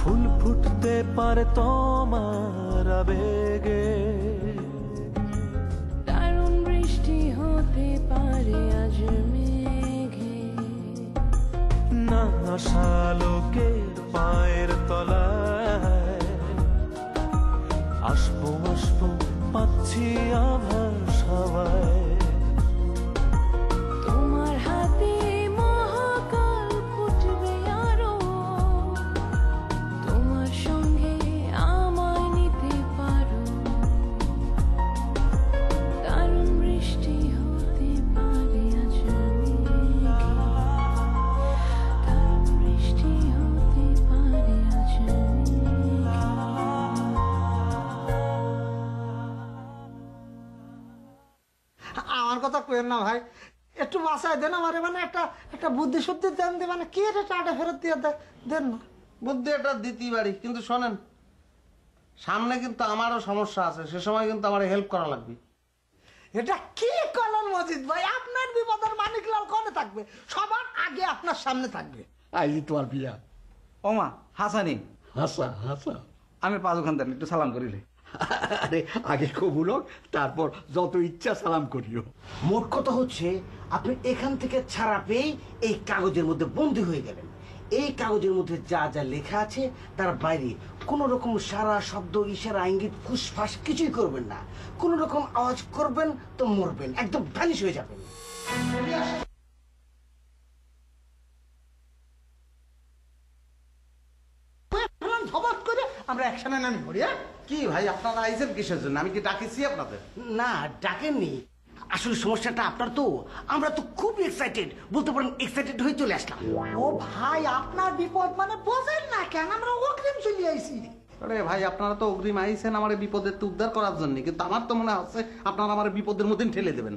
ফুল ফুটতে পারে তোমার আবেগে, দারুণ বৃষ্টি হতে পারে আজ মেঘে, না আশালোকের পায়ের তলায় আসবো আসবো পাচ্ছি আভাস হাওয়ায়। তোমার হাতে মহাকাল ফুটবে আরো, তোমার সঙ্গে আমায় নিতে পারো, দারুণ বৃষ্টি হতে পারে আজ মেঘে, দারুণ বৃষ্টি হতে পারে আজ মেঘে। আমার কথা কইেন না ভাই, একটু বাঁচায় দেন আমার, মানে একটা একটা বুদ্ধি শুদ্ধি দেন, মানে কি এটা টাটা ফেরত দিয়ে দেন না। বুদ্ধি এটা দিতেই পারি, কিন্তু শোনেন সামনে কিন্তু আমারও সমস্যা আছে, সে সময় কিন্তু আমার হেল্প করা লাগবে। এটা কি কলন মজিদ ভাই, আপনার বিপদের মানিকলাল কোনে থাকবে, সবার আগে আপনার সামনে থাকবে। আইজি তোমার বিয়া। ওমা হাসানি, হাসা হাসা। আমি পাঁচ ঘন্টা একটু সালাম করিলে। আরে আগে কবুল হোক, তারপর যত ইচ্ছা সালাম করিও। মোট কথা হচ্ছে আপনি এখান থেকে ছাড়া পেয়ে এই কাগজের মধ্যে বন্দী হয়ে গেলেন। এই কাগজের মধ্যে যা যা লেখা আছে তার বাইরে কোনো রকম সারা শব্দ ইশারা ইঙ্গিত ফুসফাস কিছুই করবেন না। কোনো রকম আওয়াজ করবেন তো মরবেন, একদম ভ্যানিশ হয়ে যাবেন। ধবাত করে আমরা একসাথে নামি পড়ি। কি ভাই আপনারা আইছেন কিসের জন্য? আমি কি ডাকিছি আপনাদের? না ডাকেননি, আসলে সমস্যাটা আপনার তো, আমরা তো খুব এক্সাইটেড, বলতে পারেন এক্সাইটেড হয়ে চলে আসলাম। ও ভাই আপনার বিপদ মানে বোঝেন না কেন, আমরা অগ্রিম চলে আইছি। আরে ভাই আপনারা তো অগ্রিম আইছেন আমার বিপদের তো উদ্ধার করার জন্য, কিন্তু আমার তো মনে হচ্ছে আপনারা আমার বিপদের মধ্যে ঠেলে দেবেন।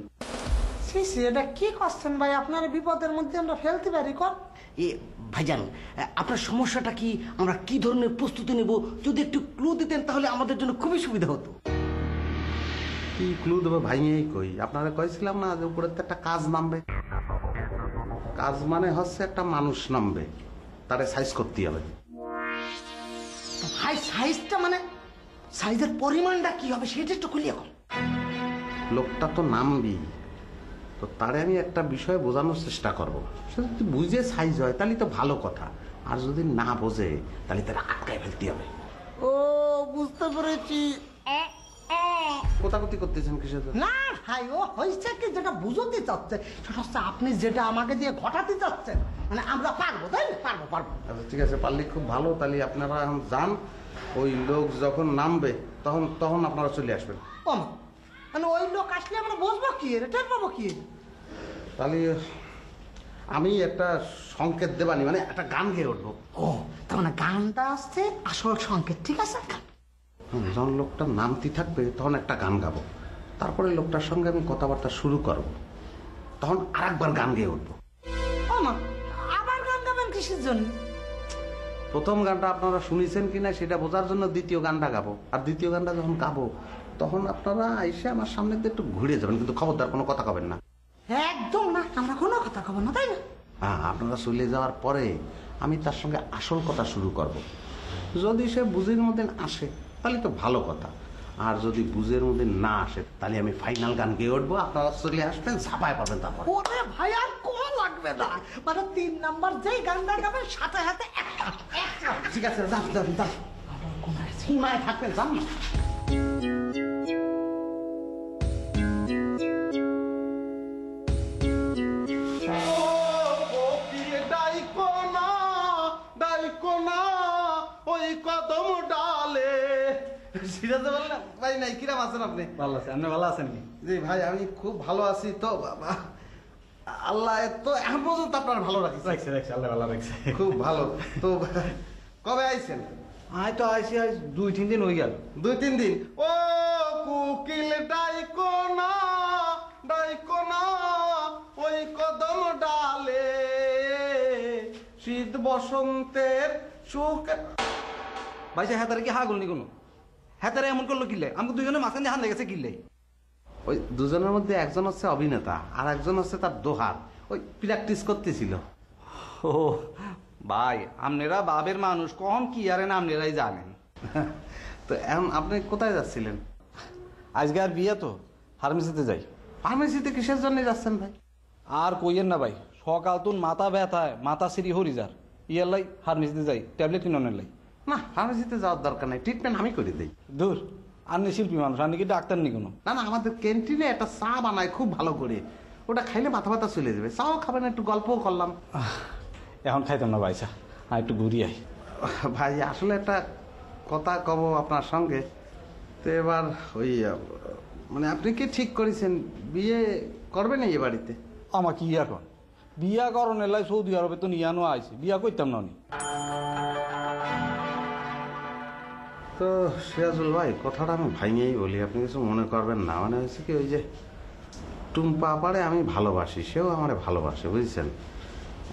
এটা কি করছেন ভাই, আপনার বিপদের মধ্যে আমরা ফেলতে পারি কর। এ ভাইজান, আপনার সমস্যাটা কি, আমরা কি ধরনের প্রস্তুতি নেব, যদি একটু ক্লু দিতেন তাহলে আমাদের জন্য খুবই সুবিধা হতো। কি ক্লু দেবো ভাইয়েই কই, আপনারা কইছিলাম না যে উপরে তো একটা কাজ নামবে। কাজ মানে হচ্ছে একটা মানুষ নামবে, তারে সাইজ করতে হবে। ভাই সাইজটা মানে সাইজের পরিমাণটা কি হবে সেটা একটু খুলি এখন। লোকটা তো নামবি, তো তারে আমি একটা বিষয় বোঝানোর চেষ্টা করব। সে যদি বুঝে সাইজ হয় তাহলে তো ভালো কথা, আর যদি না বোঝে তাহলে তারা আটকায় ফেলতে হবে। ও বুঝতে পেরেছি। কোথাকতি করতেছেন কিসের জন্য? না ভাই ও হয়েছে কি, যেটা বুঝতে চাচ্ছে সেটা হচ্ছে আপনি যেটা আমাকে দিয়ে ঘটাতে চাচ্ছেন, মানে আমরা পারবো, তাই না? পারবো। আচ্ছা ঠিক আছে, পারলে খুব ভালো। তাহলে আপনারা এখন যান, ওই লোক যখন নামবে তখন আপনারা চলে আসবেন। কম মানে ওই লোক আসলে আমরা বুঝবো কি, টের পাবো কি। তাহলে আমি একটা সংকেত দেবানি, মানে একটা গান গেয়ে উঠবো। ও তার মানে গানটা আসছে আসল সংকেত, ঠিক আছে। যখন লোকটা নামতে থাকবে তখন একটা গান গাবো, তারপরে লোকটার সঙ্গে আমি কথাবার্তা শুরু করব, তখন আরেকবার গান গেয়ে উঠবো। আবার গান গাবেন কিসের জন্য? প্রথম গানটা আপনারা শুনেছেন কিনা সেটা বোঝার জন্য দ্বিতীয় গানটা গাবো, আর দ্বিতীয় গানটা যখন গাবো তখন আপনারা এসে আমার সামনে দিয়ে একটু ঘুরে যাবেন, কিন্তু খবরদার কোনো কথা কবেন না। একদম না, আমরা কোনো কথা কব না, তাই না? হ্যাঁ, আপনারা চলে যাওয়ার পরে আমি তার সঙ্গে আসল কথা শুরু করব। যদি সে বুঝের মধ্যে আসে তাহলে তো ভালো কথা, আর যদি বুঝের মধ্যে না আসে তাহলে আমি ফাইনাল গান গেয়ে উঠবো, আপনারা চলে আসবেন, ঝাঁপায় পাবেন। তারপর ওরে ভাই আর কোন লাগবে না, মানে 3 নাম্বার যেই গানটা গাবেন সাথে সাথে একটা। ঠিক আছে, যান। সীমায় থাকবেন, যান না। ওই কদম ডালে সিরাজে বলেন ভাই নাই, কিরাম আছেন আপনি? ভালো আছে, আপনি ভালো আছেন কি? জি ভাই আমি খুব ভালো আছি। তো আল্লাহ তো এখন পর্যন্ত আপনার ভালো রাখছে। রাখছে, আল্লাহ ভালো রাখছে। খুব ভালো। তো কবে আইছেন? আয় তো আইসি 2-3 দিন হয়ে গেল। 2-3 দিন। ও কুকিল ডাইকো না ওই কদম ডালে, শীত বসন্তের সুখ। ভাই হাতারে কি হাগল নি কোনো? হাতারে এমন করলো কিলে? আমাকে দুজনের মাঝখানে হান লেগেছে কিলে? ওই দুজনের মধ্যে একজন হচ্ছে অভিনেতা আর একজন হচ্ছে তার দোহার, ওই প্র্যাকটিস করতেছিল। ও ভাই আপনারা বাবের মানুষ কখন কি আরেন আপনারাই জানেন। তো এখন আপনি কোথায় যাচ্ছিলেন? আজকে আর বিয়ে তো ফার্মেসিতে যাই। ফার্মেসিতে কিসের জন্য যাচ্ছেন ভাই? আর কইয়েন না ভাই, সকাল তুন মাথা ব্যথায় মাথা সিঁড়ি হরি যার ইয়ার লাই ফার্মেসিতে যাই ট্যাবলেট কিনে লাই। না, ফার্মেসিতে যাওয়ার দরকার নাই, ট্রিটমেন্ট আমি করে দিই। দূর, আপনি শিল্পী মানুষ, আপনি কি ডাক্তার নি কোনো? না না, আমাদের ক্যান্টিনে একটা চা বানায় খুব ভালো করে, ওটা খাইলে মাথা ব্যথা চলে যাবে। চাও খাবেন, একটু গল্পও করলাম। এখন খাইতাম না ভাই চা, আর একটু ঘুরি আই। ভাই আসলে একটা কথা কব আপনার সঙ্গে। তো এবার ওই মানে আপনি কি ঠিক করেছেন বিয়ে করবেন এই বাড়িতে? আমাকে ইয়া কর বিয়া করণ এলাই সৌদি আরবে তো নিয়ানো আইছে, বিয়া করতাম না। তো সিরাজুল ভাই, কথাটা আমি ভাইঙেই বলি, আপনি কিছু মনে করবেন না। মানে হচ্ছে কি, ওই যে টুম্পা আপারে আমি ভালোবাসি, সেও আমারে ভালোবাসে, বুঝছেন,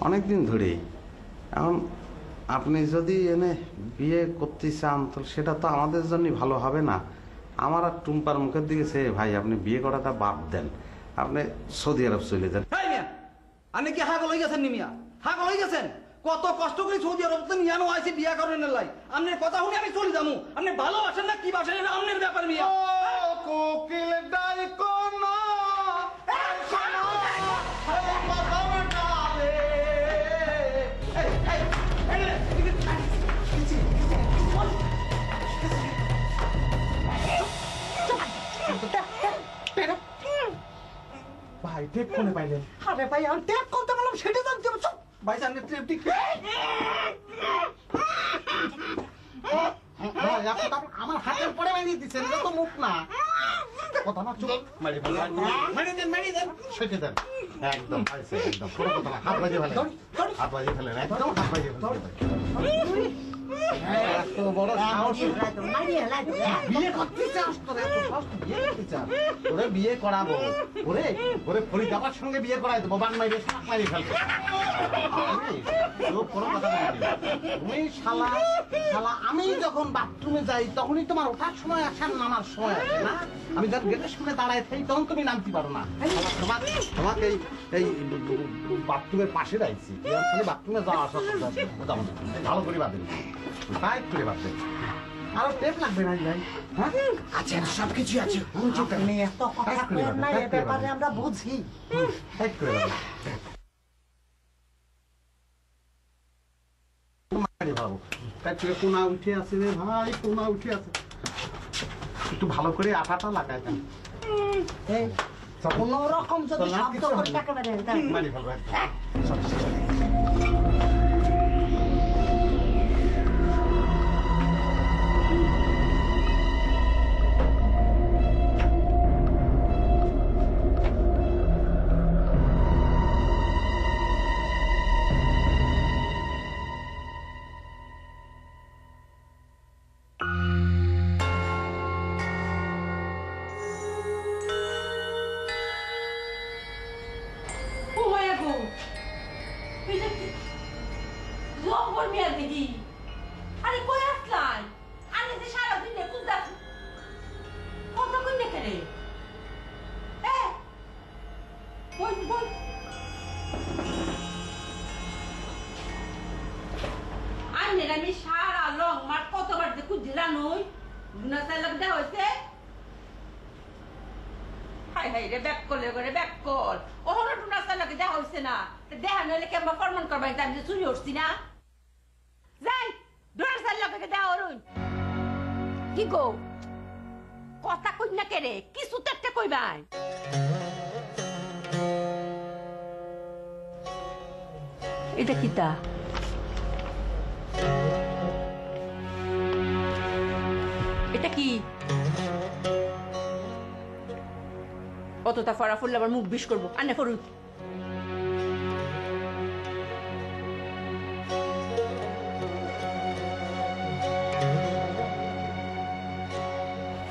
অনেকদিন ধরেই। এখন আপনি যদি এনে বিয়ে করতে চান তো সেটা তো আমাদের জন্যই ভালো হবে না। আমার আর টুম্পার মুখের দিকে সে ভাই আপনি বিয়ে করাটা বাদ দেন, আপনি সৌদি আরব চলে যান। আপনি কি হাগল হয়ে গেছেন মিয়া? হাগল হয়ে গেছেন? কত কষ্ট করে সৌদি আরব তো নিয়ানো আইছে বিয়া করেন লাই। আপনার কথা শুনে আমি চলে যাবো। আপনি ভালোবাসেন না কি বাসেন এটা আপনার ব্যাপার মিয়া। কোকিল ডাইকো না ভাই টেপ কোনে পাইলেন? আরে ভাই আমি টেপ করতে বললাম সেটা জানতে হবে। ভাই সামনে ট্রিপটি ভাই আপনি তো আমার হাতের পরে বানিয়ে দিচ্ছেন, এটা তো মুখ না। কথা না, চুপ মারি দেন, মারি দেন, সেটে দেন একদম, একদম কোনো কথা না। হাত বাজিয়ে ফেলেন, হাত বাজিয়ে ফেলেন, একদম হাত বাজিয়ে ফেলেন। এত বড় সাহস, বিয়ে করতে চাস তোর? এত সাহস, বিয়ে করতে চাস? ওরে বিয়ে করাবো, ওরে ওরে ফরিদ আপার সঙ্গে বিয়ে করাই দেবো, বান মাইরে শাক মারি ফেলবো। কোনো কথা বলি না। তুমি শালা শালা, আমি যখন বাথরুমে যাই তখনই তোমার ওঠার সময় আসে, নামার সময় আসে না? আমি যখন গেটের সামনে দাঁড়ায় থাকি তখন তুমি নামতে পারো না। তোমাকে এই বাথরুমের পাশে রাখছি, খালি বাথরুমে যাওয়া আসা ভালো করে বাদ দিন, টাইট করে বাদ দেন। আরো টেপ লাগবে না ভাই? হ্যাঁ আচ্ছা, সবকিছু আছে। এত কথা বলেন না, এ ব্যাপারে আমরা বুঝি। টাইট করে বাদ দেন। কোনা উঠে আছে রে ভাই, কোনা উঠে আছে, একটু ভালো করে আটাটা লাগাই দেন। কোন রকম যদি শব্দ করে মারি ফেলবো। আমি সারা লং মাঠ কতবার যে খুঁজছিলাম নই গুনাসাই লাগতে হয়েছে। হাই হাই রে, ব্যাক করলে করে ব্যাক কল। ওহনো টুনাসাই লাগে দেখা হয়েছে না, দেখা নইলে কেমন ফরমান করবাই, আমি যে চুরি হচ্ছি না। যাই ডোনাসাই লাগে দেখা হরুন। কি গো কথা কই না কেরে, কিছু তো একটা কইবাই। এটা কিতা? এটা কি? অতটা ফরা ফুললে আবার মুখ বিষ করবো। আনে ফরুন।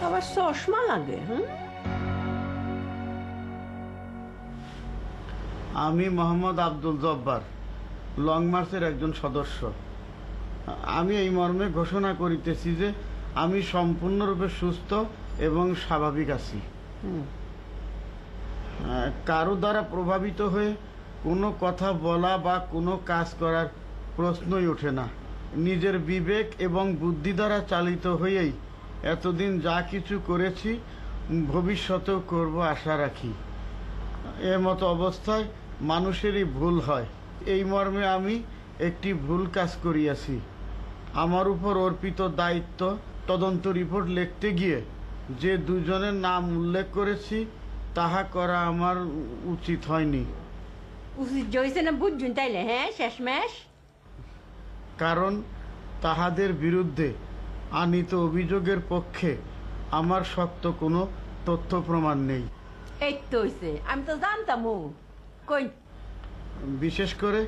আবার চশমা লাগে। আমি মোহাম্মদ আব্দুল জব্বার, লং মার্চের একজন সদস্য। আমি এই মর্মে ঘোষণা করিতেছি যে আমি সম্পূর্ণরূপে সুস্থ এবং স্বাভাবিক আছি। কারো দ্বারা প্রভাবিত হয়ে কোনো কথা বলা বা কোনো কাজ করার প্রশ্নই ওঠে না। নিজের বিবেক এবং বুদ্ধি দ্বারা চালিত হয়েই এতদিন যা কিছু করেছি, ভবিষ্যতেও করব আশা রাখি। এর মতো অবস্থায় মানুষেরই ভুল হয়। এই মর্মে আমি একটি ভুল কাজ করিয়াছি। আমার উপর অর্পিত দায়িত্ব তদন্ত রিপোর্ট লিখতে গিয়ে যে দুজনের নাম উল্লেখ করেছি তাহা করা আমার উচিত হয়নি। উচিত হয়েছে না বুঝুন তাইলে, হ্যাঁ শেষমেশ? কারণ তাহাদের বিরুদ্ধে আনীত অভিযোগের পক্ষে আমার শক্ত কোনো তথ্য প্রমাণ নেই। এই তো হয়েছে, আমি তো জানতাম কই। বিশেষ করে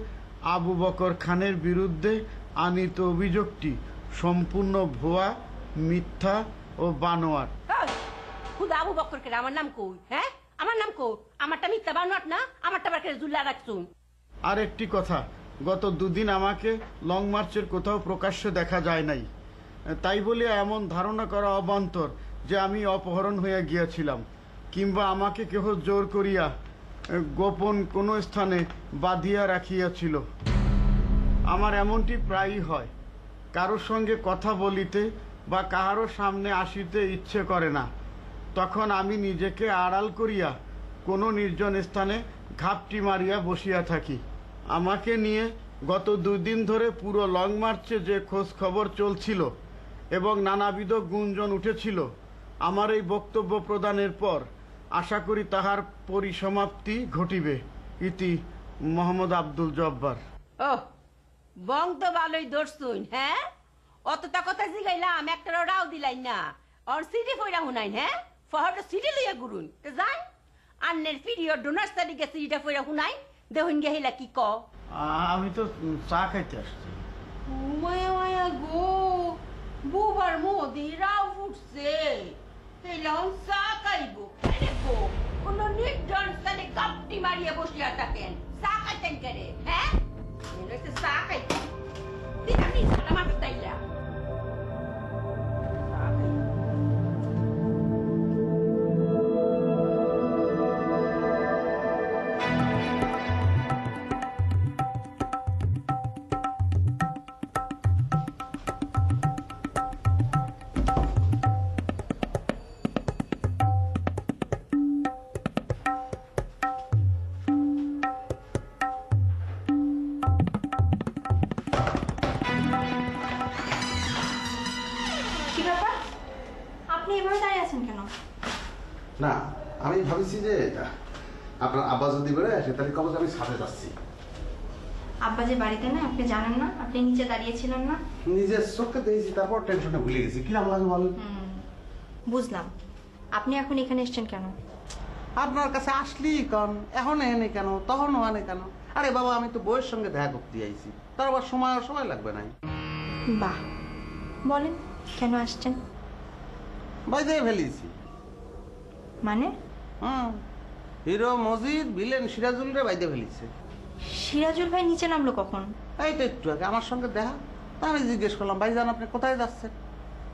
আবু বকর খানের বিরুদ্ধে আনীত অভিযোগটি সম্পূর্ণ ভুয়া, মিথ্যা ও বানোয়াট। খুদ আবু বকর কে আমার নাম কই? হ্যাঁ, আমার নাম কই? আমারটা মিথ্যা বানোয়াট না? আমারটা বার করে জুল্লা রাখছুন। আর একটি কথা, গত দুদিন আমাকে লং মার্চের কোথাও প্রকাশ্য দেখা যায় নাই। তাই বলে এমন ধারণা করা অবান্তর যে আমি অপহরণ হয়ে গিয়েছিলাম, কিংবা আমাকে কেহ জোর করিয়া গোপন কোনো স্থানে বাঁধিয়া রাখিয়াছিল। আমার এমনটি প্রায়ই হয়। কারোর সঙ্গে কথা বলিতে বা কাহারও সামনে আসিতে ইচ্ছে করে না, তখন আমি নিজেকে আড়াল করিয়া কোনো নির্জন স্থানে ঘাপটি মারিয়া বসিয়া থাকি। আমাকে নিয়ে গত দুদিন ধরে পুরো লং মার্চে যে খোঁজ খবর চলছিল এবং নানাবিধ গুঞ্জন উঠেছিল, আমার এই বক্তব্য প্রদানের পর আশা করি তাহার পরিসমাপ্তি ঘটিবে। ইতি মোহাম্মদ আব্দুল জব্বার। ও বং তো ভালোই ধরছুন। হ্যাঁ, অতটা কথা জিগাইলাম, একটা রাও দিলাই না। আর সিডি ফইরা হুনাইন, হ্যাঁ ফহরটা সিডি লইয়া গুরুন তো যাই আন্নের পিরিয়ড ডোনার স্টাডি গে সিডিটা ফইরা হুনাই দেহুন গে হেলা কি ক। আমি তো চা খাইতে আসছি। মায়া মায়া গো, বুবার মোদি রাও ফুটছে, হেলা হন চা খাইব। আরে গো, কোন নির্জন স্থানে গাপটি মারিয়া বসিয়া থাকেন, চা খাইতেন কেরে? হ্যাঁ, এলাকে চা খাইতেন দিতাম নি সালাম আস্তাইলা। না, আমি ভাবছি যে আপনার আব্বা যদি বেড়ে আসে তাহলে কবে আমি ছাদে যাচ্ছি। আব্বা যে বাড়িতে না, আপনি জানেন না? আপনি নিচে দাঁড়িয়েছিলেন না? নিজের চোখে দেখেছি, তারপর টেনশনে ভুলে গেছি। কিরম লাগে বলেন? বুঝলাম। আপনি এখন এখানে এসেছেন কেন? আপনার কাছে আসলি কেন, এখন এনে কেন, তখন আনে কেন? আরে বাবা, আমি তো বউয়ের সঙ্গে দেখা করতে আইছি, তার আবার সময় লাগবে না। বাহ, বলেন কেন আসছেন? বাইরে ফেলেছি। মানে? হিরো মজিদ ভিলেন সিরাজুল রে বাইরে ফেলেছে। সিরাজুল ভাই নিচে নামলো কখন? এই তো একটু আগে আমার সঙ্গে দেখা। আমি জিজ্ঞেস করলাম, ভাইজান আপনি কোথায় যাচ্ছেন?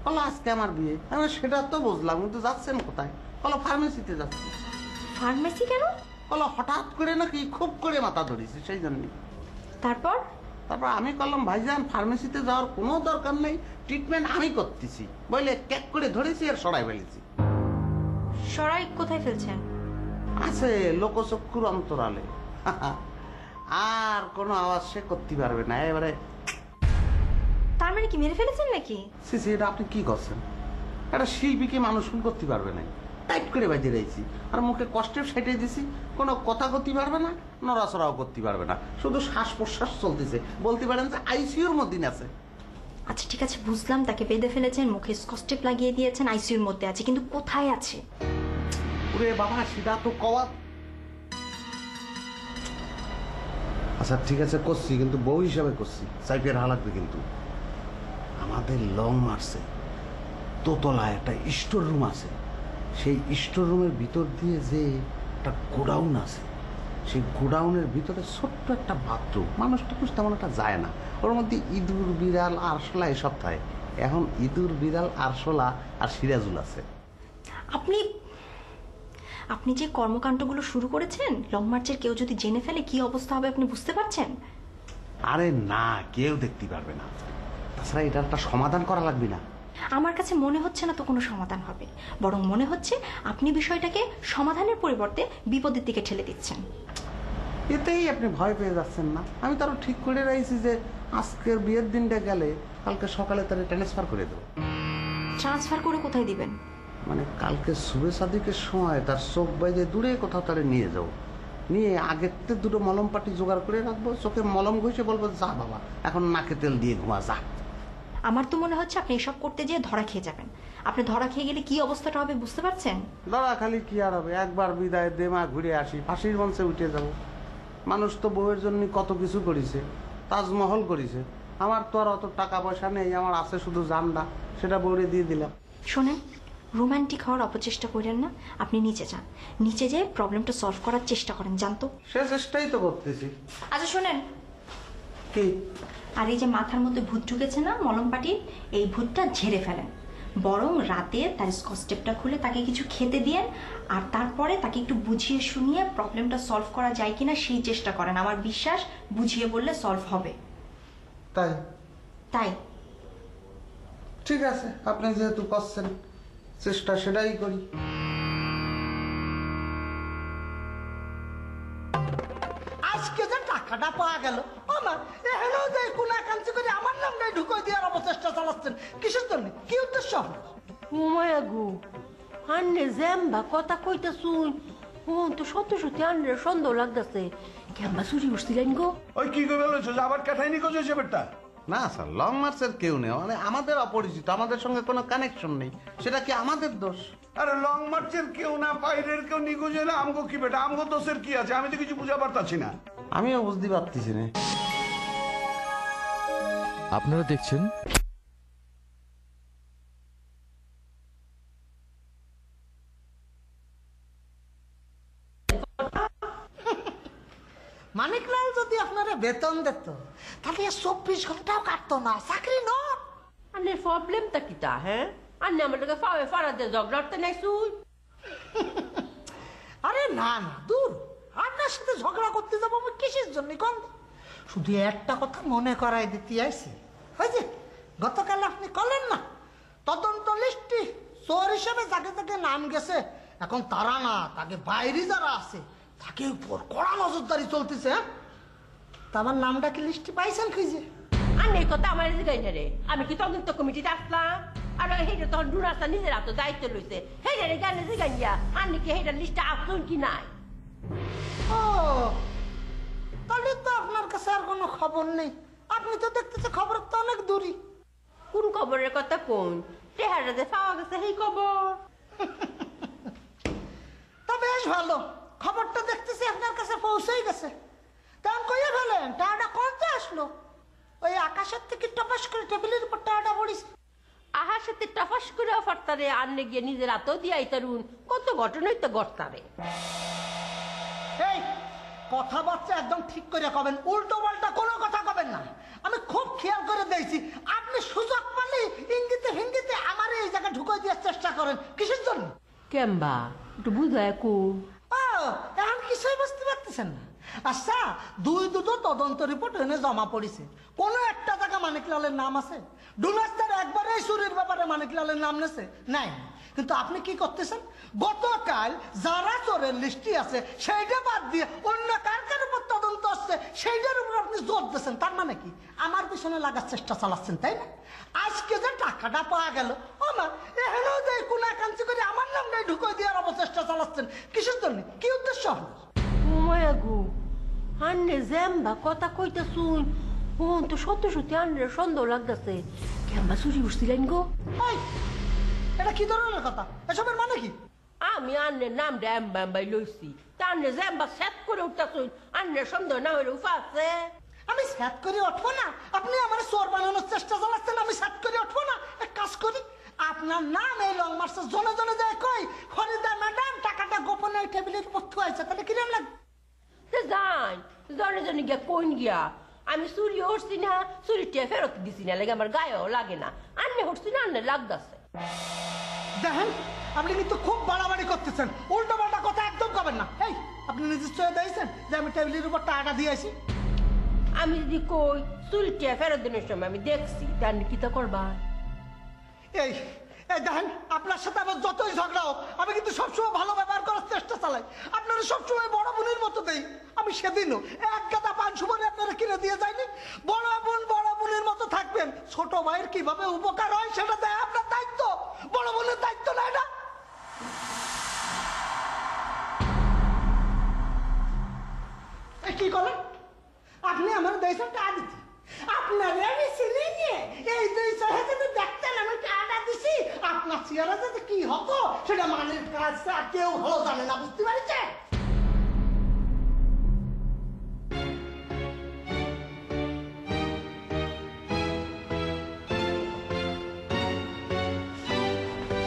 বলো আজকে আমার বিয়ে। আমি সেটা তো বুঝলাম, কিন্তু যাচ্ছেন কোথায়? বলো ফার্মেসিতে যাচ্ছি। ফার্মেসি কেন? বলো হঠাৎ করে নাকি খুব করে মাথা ধরেছি, সেই জন্য। তারপর আমি করলাম, ভাইজান ফার্মেসিতে যাওয়ার কোনো দরকার নেই, ট্রিটমেন্ট আমি করতেছি বলে ক্যাক করে ধরেছি আর সরাই ফেলেছি। সরাই কোথায় ফেলছেন? আছে লোকচক্ষুর অন্তরালে। আর কোনো আওয়াজ সে করতে পারবে না। এবারে তার মানে কি মেরে ফেলেছেন নাকি? সিসি, এটা আপনি কি করছেন? একটা শিল্পীকে মানুষ খুন করতে পারবে না, টাইট করে বাজে রয়েছি আর মুখে কষ্টের সাইটে দিছি। কোনো কথা করতে পারবে না, নড়াচড়াও করতে পারবে না, শুধু শ্বাস প্রশ্বাস চলতেছে। বলতে পারেন যে আইসিইউর মধ্যে আছে। আচ্ছা ঠিক আছে, বুঝলাম তাকে বেঁধে ফেলেছেন, মুখে স্কচটেপ লাগিয়ে দিয়েছেন, আইসিইউর মধ্যে আছে, কিন্তু কোথায় আছে? ওরে বাবা, সেটা তো কওয়া। আচ্ছা ঠিক আছে, করছি, কিন্তু বউ হিসাবে করছি, সাইপের হা লাগবে। কিন্তু আমাদের লং মার্চে দোতলায় একটা স্টোর রুম আছে। সেই স্টোর রুমের ভিতর দিয়ে যে একটা গোডাউন আছে, সেই গোডাউনের ভিতরে ছোট্ট একটা বাথরুম। মানুষ টানুষ তেমন একটা যায় না, ওর মধ্যে ইঁদুর বিড়াল আরশোলা এসব থাকে। এখন ইঁদুর বিড়াল আরশোলা আর সিরাজুল আছে। আপনি যে কর্মকাণ্ডগুলো শুরু করেছেন, লং মার্চের কেউ যদি জেনে ফেলে কি অবস্থা হবে আপনি বুঝতে পারছেন? আরে না, কেউ দেখতে পারবে না। তাছাড়া এটা একটা সমাধান করা লাগবে না? আমার কাছে মনে হচ্ছে না তো কোনো সমাধান হবে, বরং মনে হচ্ছে আপনি বিষয়টাকে সমাধানের পরিবর্তে বিপদের দিকে ঠেলে দিচ্ছেন। এতেই আপনি ভয় পেয়ে যাচ্ছেন না? আমি তো আরো ঠিক করে রাখছি যে আজকের বিয়ের দিনটা গেলে কালকে সকালে তারা ট্রান্সফার করে দেবো। ট্রান্সফার করে কোথায় দিবেন? মানে কালকে শুভে সাদিকের সময় তার চোখ বাইরে দূরে কোথাও তারা নিয়ে যাবো, নিয়ে আগের থেকে দুটো মলম পাটি জোগাড় করে রাখবো, চোখে মলম ঘষে বলবো যা বাবা এখন নাকে তেল দিয়ে ঘুমা যা। আমার তো মনে হচ্ছে আপনি এসব করতে যেয়ে ধরা খেয়ে যাবেন। আপনি ধরা খেয়ে গেলে কি অবস্থাটা হবে বুঝতে পারছেন? দাদা খালি কি আর হবে, একবার বিদায় দেমা ঘুরে আসি, ফাঁসির মঞ্চে উঠে যাব। মানুষ তো বউয়ের জন্য কত কিছু করেছে, তাজমহল করেছে। আমার তো আর অত টাকা পয়সা নেই, আমার আছে শুধু জানডা, সেটা বউরে দিয়ে দিলাম। শোনেন, রোমান্টিক হওয়ার অপচেষ্টা করেন না, আপনি নিচে যান, নিচে যেয়ে প্রবলেমটা সলভ করার চেষ্টা করেন, জানতো? সে চেষ্টাই তো করতেছি। আচ্ছা শোনেন, কি? আর এই যে মাথার মধ্যে ভূত ঢুকেছে না মলম পাটির, এই ভূতটা ঝেড়ে ফেলেন। বরং রাতে তার স্কচ টেপটা খুলে তাকে কিছু খেতে দিয়েন, আর তারপরে তাকে একটু বুঝিয়ে শুনিয়ে প্রবলেমটা সলভ করা যায় কিনা সেই চেষ্টা করেন। আমার বিশ্বাস বুঝিয়ে বললে সলভ হবে। তাই? তাই ঠিক আছে, আপনি যেহেতু করছেন চেষ্টা সেটাই করি। আজকে যে টাকাটা পাওয়া গেল আমার এখানে যে কোনাকাঞ্চি করে আমার নামটাই ঢুকাই দেওয়ার অপচেষ্টা চালাচ্ছেন কিসের জন্য, কি উদ্দেশ্য? উমায়া গো, আন্নে জ্যাম্বা কথা কইতে শুন, ও তো সত্যি সত্যি আন্নের সন্দেহ লাগতেছে। ক্যাম্বা চুরি উঠছিলেন গো? ওই কি করে বলেছো যে আবার কাঠাইনি কোজ হয়েছে বেটা? না স্যার, লং মার্চের কেউ নেই, মানে আমাদের অপরিচিত, আমাদের সঙ্গে কোনো কানেকশন নেই, সেটা কি আমাদের দোষ? আরে লং মার্চের কেউ না, বাইরের কেউ নিখোঁজ হলে আমগো কি বেটা, আমগো দোষের কি আছে? আমি তো কিছু বুঝা পারতাছি না। আমিও বুঝতে পারতেছি না। আপনারা দেখছেন মানিকলাল যদি আপনারা বেতন দিত তাহলে 24 ঘন্টাও কাটতো না, চাকরি ন। আন্নের প্রবলেমটা কিটা? হ্যাঁ, আন্নে আমার লোকে ফাওয়ে ফারাতে ঝগড়াতে নাই শুন। আরে না না, দূর, আপনার সাথে ঝগড়া করতে যাবো আমি কিসের জন্য কোন? শুধু একটা কথা মনে করাই দিতে আইছি, ওই যে গতকাল আপনি করলেন না তদন্ত লিস্টে চোর হিসেবে যাকে যাকে নাম গেছে, এখন তারা না, তাকে বাইরে যারা আছে তাকে উপর কড়া নজরদারি চলতেছে। হ্যাঁ, তা আমার নামটা কি লিস্টে পাইছেন খুঁজে? আন্নের কথা আমার জিগাই না রে, আমি কি তদন্ত কমিটিতে আসলাম? আর হেটা তখন ডুরাস্তা নিজের হাতে দায়িত্ব লইছে, হেটা রে গানে জিগাই গিয়া আন্নি কি হেটার লিস্টে আসুন কি নাই? ও, তাহলে তো আপনার কাছে আর কোনো খবর নেই, আপনি তো দেখতেছে খবর তো অনেক দূরই। কোন খবরের কথা কোন? টেহারা যে পাওয়া গেছে সেই খবর। তা বেশ ভালো, খবরটা দেখতেছি আপনার কাছে পৌঁছেই গেছে। তখন কইয়া ফেলেন টাকাটা কোনতে আসলো? ওই আকাশের থেকে টপাস করে টেবিলের উপর টাকাটা পড়িস। আহার সাথে টপাস করে অফারতারে আন্নে গিয়ে নিজের হাতেও দিয়াই তারুন, কত ঘটনাই তো গড়তারে। এই কথাবার্তা একদম ঠিক করে কবেন, উল্টো পাল্টা কোনো কথা কবেন না। আমি খুব খেয়াল করে দেখছি আপনি সুযোগ পালে ইঙ্গিতে ফিঙ্গিতে আমার এই জায়গায় ঢুকাই দেওয়ার চেষ্টা করেন, কিসের জন্য? কেম্বা একটু বুঝায় কো। এখন কিছুই বুঝতে পারতেছেন না? আচ্ছা, দুটো তদন্ত রিপোর্ট এনে জমা পড়েছে, কোনো একটা জায়গা মানিকলালের নাম আছে? ডুনাস্টার একবারে চুরির ব্যাপারে মানিকলালের নাম নেছে নাই, কিন্তু আপনি কি করতেছেন? গতকাল যারা চোরের লিস্টি আছে সেইটা বাদ দিয়ে অন্য কার কার উপর তদন্ত আসছে সেইটার উপর আপনি জোর দিচ্ছেন। তার মানে কি আমার পিছনে লাগার চেষ্টা চালাচ্ছেন, তাই না? আজকে যে টাকাটা পাওয়া গেল আমার এখানেও যে কোনাকাঞ্চি করে আমার নামটাই ঢুকাই দেওয়ার অপচেষ্টা চালাচ্ছেন, কিসের জন্য, কি উদ্দেশ্য আপনার? উমায়া গো, আন্নে জ্যাম্বা কথা কইতে শুন, ও তো সত্যি সত্যি আন্নের সন্দেহ লাগতেছে। কেম্বা চুরি উঠছিলেন গো? এটা কি ধরনের কথা? এসবের মানে কি? আমি আন্নের নাম ড্যাম্বাই লইছি, তা আন্নে জ্যাম্বা সেট করে উঠতেছুন, আন্নের সন্দেহ না হইলে উফা আছে? আমি সেট করে উঠবো না? আপনি আমার চোর বানানোর চেষ্টা চালাচ্ছেন, আমি সেট করে উঠবো না? এক কাজ করি, আপনার নাম এই লং মার্চের জনে জনে যায় কই ফরিদা ম্যাডাম টাকাটা গোপনে টেবিলের উপর থুয়াইছে, তাহলে কিরম লাগবে? যাই জনে জনে গিয়া কোন গিয়া, আমি চুরি উঠছি না, চুরিটা ফেরত দিছি না, লাগে আমার গায়েও লাগে না, আন্নে উঠছি না আন্নে লাগতেছে। দেখেন আপনি কিন্তু খুব বাড়াবাড়ি করতেছেন, উল্টো পাল্টা কথা একদম করবেন না। এই আপনি নিজের চয়ে দিয়েছেন যে আমি টেবিলের উপর টাকাটা দিয়েছি? আমি যদি কই চুলটিয়া ফেরত দিনের সময় আমি দেখছি তার কি তা করবা? এই এই দেখেন, আপনার সাথে আমার যতই ঝগড়া হোক আমি কিন্তু সবসময় ভালো ব্যবহার করার চেষ্টা চালাই। আপনারা সবসময় বড় বোনের মতো দেই। আমি সেদিনও এক গাদা পান সুপারি আপনারা কিনে দিয়ে যায়নি। বড় বোনের মতো থাকবেন, ছোট ভাইয়ের কিভাবে উপকার হয় সেটা দেয় আপনার দায়িত্ব, বড় বোনের দায়িত্ব নেয় না। কি করেন আপনি? আমার দেশের টাকা দিচ্ছি, আপনার আমি চিনি নিয়ে এই 200 হাজার দেখতেন আমি টাকা দিছি, আপনার চেয়ারা যাতে কি হতো সেটা মানের কাজ কেউ ভালো জানে না, বুঝতে পারছেন?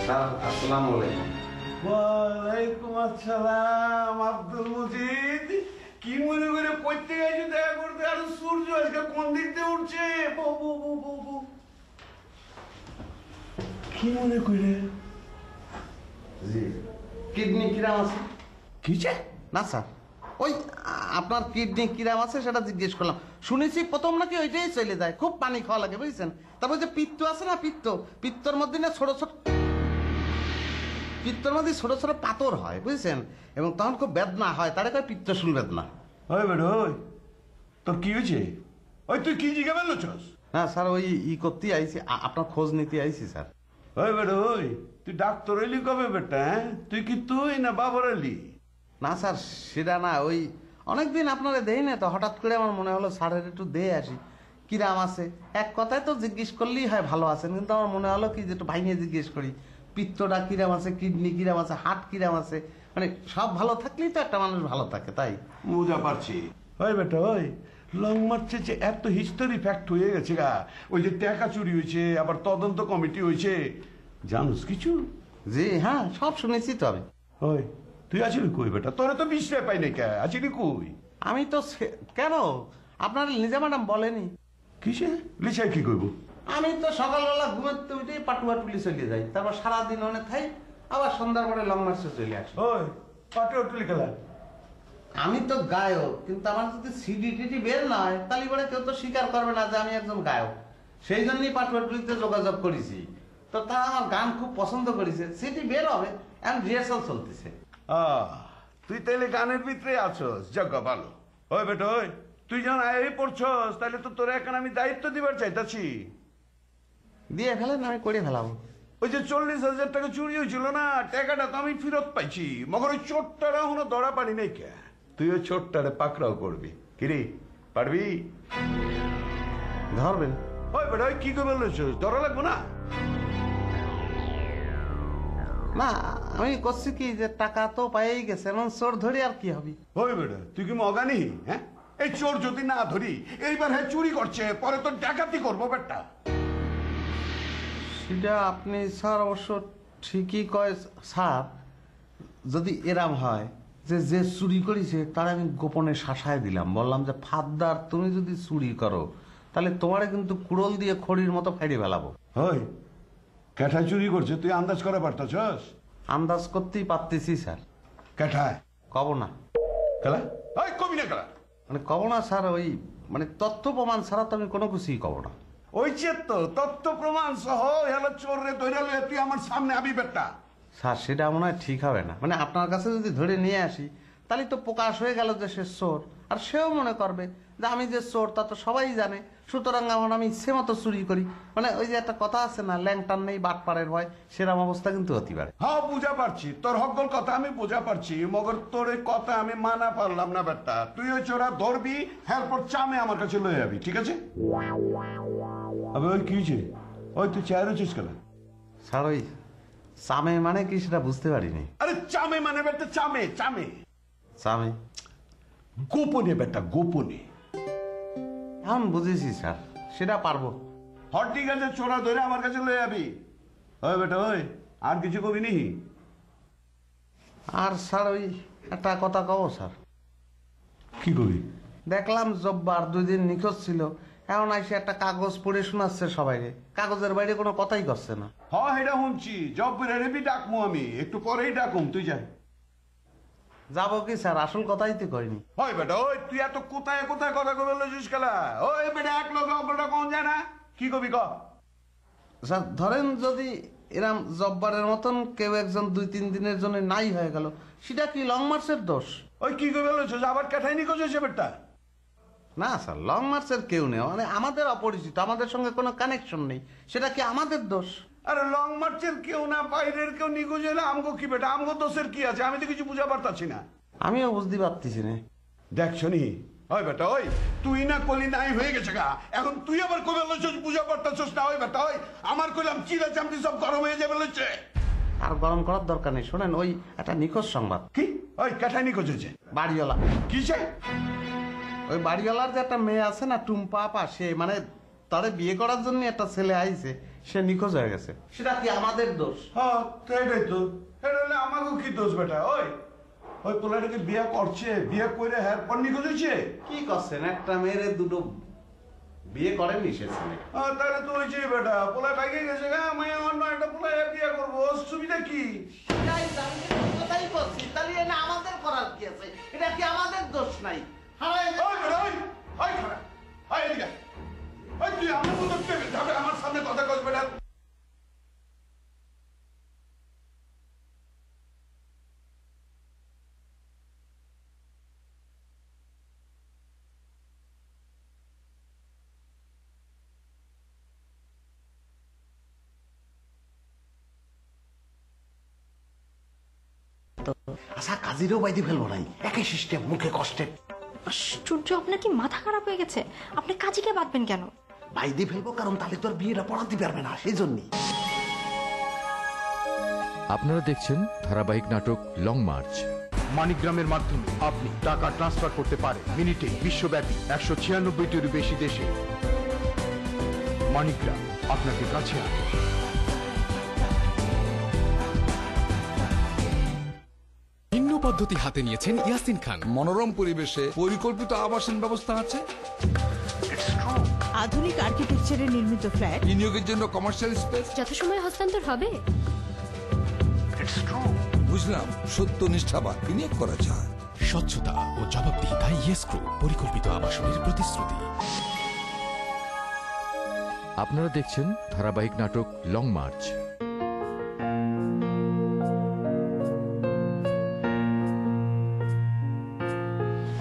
স্যার আসসালামু আলাইকুম। ওয়ালাইকুম আসসালাম আব্দুল মজিদ। কি মনে করে করতে গেছি দেখা করতে? আর সূর্য আজকে কোন দিক দিয়ে উঠছে? বউ বউ বউ বউ বউ। কি মনে করে? জি কিডনি কিরাম আছে? কিছে? না স্যার, ওই আপনার কিডনি কিরাম আছে সেটা জিজ্ঞেস করলাম। শুনেছি প্রথম নাকি ওইটাই চলে যায়, খুব পানি খাওয়া লাগে বুঝছেন। তারপর যে পিত্ত আছে না, পিত্তর মধ্যে না ছোট ছোট পিত্তর মধ্যে ছোট ছোট পাথর হয় বুঝছেন, এবং তখন খুব বেদনা হয়, তারে কয় পিত্তশুল বেদনা। ওই বেটা ওই তোর কি হয়েছে? ওই তুই কি জিজ্ঞাসা করছস? না স্যার, ওই করতে আইছি, আপনার খোঁজ নিতে আইছি স্যার। ওই বেটা ওই তুই ডাক্তার এলি কবে বেটা? তুই কি তুই না বাবার এলি? না স্যার সেটা না, ওই অনেকদিন আপনারা দেই না তো, হঠাৎ করে আমার মনে হলো স্যারের একটু দিয়ে আসি কিরাম আছে। এক কথায় তো জিজ্ঞেস করলেই হয় ভালো আছেন, কিন্তু আমার মনে হলো কি যে একটু ভাই নিয়ে জিজ্ঞেস করি পিত্তটা কিরাম আছে, কিডনি কিরাম আছে, হার্ট কিরাম আছে, মানে সব ভালো থাকলেই তো একটা মানুষ ভালো থাকে। তাই বুঝা পারছি। ওই বেটা ওই লং মার্চে যে এত হিস্টোরি ফ্যাক্ট হয়ে গেছে গা, ওই যে টাকা চুরি হয়েছে, আবার তদন্ত কমিটি হয়েছে, জানোস কিছু? জি হ্যাঁ, সব শুনেছি তো আমি। ওই তুই আছিলি কই বেটা? তোরা তো বিশ্রায় পাই নাই, কে আছিলি কই? আমি তো কেন আপনার লিজা ম্যাডাম বলেনি? কিসে লিসাই কি করবো? আমি তো সকালবেলা ঘুমাতে উঠে পাটুয়া টুলি চলে যাই, তারপর সারাদিন অনেক থাই, আবার সন্ধ্যার পরে লং মার্চে চলে আসি। ওই পাটে টুলি খেলা? আমি তো গায়ক, কিন্তু আমার যদি সিডি টিডি বের না হয় তাহলে পরে কেউ তো স্বীকার করবে না যে আমি একজন গায়ক। সেই জন্যই পাটুয়া টুলিতে যোগাযোগ করেছি, তো তারা আমার গান খুব পছন্দ করেছে। সিডি বের হবে, এখন রিহার্সাল চলতেছে। তুই তাইলে গানের ভিতরে আছস, জাগা ভালো। ওই বেটা ওই তুই যখন আয় পড়ছস তাহলে তো তোর এখন আমি দায়িত্ব দিবার চাইতাছি। দিয়ে ফেলেন, আমি করে ফেলাবো। ওই যে 40,000 টাকা চুরি হয়েছিল না, টাকাটা তো আমি ফেরত পাইছি, মগর ওই চোরটারা এখনো ধরা পারি নাই। কে তুই ওই চোরটারে পাকড়াও করবি? কিরে পারবি? ধরবেন? ওই বেটা ওই কি করে বলছিস, ধরা লাগবো না? না আমি করছি কি যে টাকা তো পাইই গেছে, এখন চোর ধরি আর কি হবে। ওই বেটা তুই কি মগানি? হ্যাঁ, এই চোর যদি না ধরি এইবার হ্যাঁ চুরি করছে, পরে তো ডাকাতি করবো বেটা। সেটা আপনি স্যার অবশ্য ঠিকই কয় স্যার, যদি এরাম হয় যে যে চুরি করেছে তার আমি গোপনে শাসায় দিলাম, বললাম যে ফাদ্দার তুমি যদি চুরি করো তাহলে তোমারে কিন্তু কুড়োল দিয়ে খড়ির মতো ফাইড়ে ফেলাবো। ওই ক্যাঠায় চুরি করছে তুই আন্দাজ করা পারতাছস? আন্দাজ করতেই পারতেছি স্যার। ক্যাঠায় কব না। খেলা ওই কবি না খেলা মানে কব না স্যার, ওই মানে তথ্য প্রমাণ ছাড়া তো আমি কোনো কিছুই কব না। ওই তো তথ্য প্রমাণ সহ হেলা চোর রে ধরে লয়ে তুই আমার সামনে আবি বেটা। স্যার সেটা মনে হয় ঠিক হবে না, মানে আপনার কাছে যদি ধরে নিয়ে আসি তাহলে তো প্রকাশ হয়ে গেল যে সে চোর, আর সেও মনে করবে যে আমি যে চোর তা তো সবাই জানে, সুতরাং এখন আমি ইচ্ছে মতো চুরি করি। মানে ওই যে একটা কথা আছে না, ল্যাংটার নেই বাটপাড়ের ভয়, সেরকম অবস্থা কিন্তু হতে পারে। হ্যাঁ বুঝা পারছি, তোর হকল কথা আমি বুঝা পারছি, মগর তোর এই কথা আমি মানা পারলাম না বেটা। তুই ওই চোরা ধরবি, এরপর চামে আমার কাছে লয়ে যাবি, ঠিক আছে? আবে ওই কি হয়েছে? ওই তুই চেয়ার হচ্ছিস কেন? স্যার ওই চামে মানে কি সেটা বুঝতে পারিনি। আরে চামে মানে বেটা চামে চামে চামে গোপনে বেটা গোপনে। এখন বুঝেছি স্যার, সেটা পারবো। হট ঠিক আছে, চোরা ধরে আমার কাছে লয়ে যাবি। ওই বেটা ওই আর কিছু কবি নি? আর স্যার ওই একটা কথা কব স্যার। কি কবি? দেখলাম জব্বার 2 দিন নিখোঁজ ছিল, এখন আইসে একটা কাগজ পড়ে শোনাচ্ছে সবাইকে, কাগজের বাইরে কোনো কথাই করছে না। হ্যাঁ এটা শুনছি, জব্বরের রেবি ডাকমু আমি, একটু পরেই ডাকুম, তুই যাই। যাবো কি স্যার, আসল কথাই তো কইনি। ওই বেটা ওই তুই এত কোথায় কোথায় কথা কবে লইছিস খেলা? ওই বেটা এক লোক অপরটা কোন যায় না, কি কবি ক? স্যার ধরেন যদি এরম জব্বারের মতন কেউ একজন 2-3 দিনের জন্য নাই হয়ে গেল, সেটা কি লং মার্চের দোষ? ওই কি কবে লইছিস আবার কাঠাই নিখোঁজ হয়েছে বেটা? না স্যার, লং মার্চের কেউ নেই, মানে আমাদের অপরিচিত, আমাদের সঙ্গে কোনো কানেকশন নেই, সেটা কি আমাদের দোষ? আরে লং মার্চের কেউ না, বাইরের কেউ নিখোঁজ হলে আমগো কি বেটা, আমগো দোষের কি আছে? আমি তো কিছু বুঝা পারতাছি না। আমিও বুঝতে পারতেছি না। দেখ শুনি ওই বেটা ওই তুই না কলি নাই হয়ে গেছে গা, এখন তুই আবার কবে লইছিস বুঝা পারতাছিস না? ওই বেটা ওই আমার কইলাম চিরা চামড়ি সব গরম হয়ে যাবে লইছে। আর গরম করার দরকার নেই, শোনেন ওই একটা নিখোঁজ সংবাদ। কি? ওই কাঠাই নিখোঁজ হয়েছে? বাড়িওয়ালা। কিসে? ওই বাড়িওয়ালার যে একটা মেয়ে আছে না, টুম্পা আপা, সে মানে তারে বিয়ে করার জন্য একটা ছেলে আইছে, সে নিখোঁজ হয়ে গেছে। সেটা কি আমাদের দোষ? হ্যাঁ তো এটাই তো, এটা হলে আমাকেও কি দোষ বেটা? ওই ওই পোলাটাকে বিয়ে করছে, বিয়ে করে হ্যাঁ পর নিখোঁজ হয়েছে? কি করছেন, একটা মেয়ের দুটো বিয়ে করেনি সে ছেলে। তাহলে তো হয়েছে বেটা, পোলা বাইকে গেছে গা, আমি অন্য একটা পোলা বিয়ে করবো, সুবিধা কি? আমাদের করার কি আছে? এটা কি আমাদের দোষ নাই? তুই আমার সামনে কথা কস বেটা। আচ্ছা, কাজীরও বাইদি ফেলবো নাই, একই সিস্টেম, মুখে কষ্টে। আশ্চর্য, আপনার কি মাথা খারাপ হয়ে গেছে? আপনি কাজীকে বাঁধবেন কেন? বাইদি ফেলবো কারণ তাহলে তোর বিয়েটা পড়াতে পারবে না, সেই জন্যই। আপনারা দেখছেন ধারাবাহিক নাটক লং মার্চ। মানিগ্রামের মাধ্যমে আপনি টাকা ট্রান্সফার করতে পারেন মিনিটে বিশ্বব্যাপী 196টিরও বেশি দেশে। মানিগ্রাম আপনাকে কাছে আনে। ভিন্ন পদ্ধতি হাতে নিয়েছেন ইয়াসিন খান। মনোরম পরিবেশে পরিকল্পিত আবাসন ব্যবস্থা আছে, আধুনিক আর্কিটেকচারে নির্মিত ফ্ল্যাট, বিনিয়োগের জন্য কমার্শিয়াল স্পেস, যথাসময়ে হস্তান্তর হবে। বুঝলাম, সত্যনিষ্ঠাবান বিনিয়োগ করা যায়। স্বচ্ছতা ও জবাবদিহিতায় ইয়েস গ্রুপ, পরিকল্পিত আবাসনের প্রতিশ্রুতি। আপনারা দেখছেন ধারাবাহিক নাটক লং মার্চ।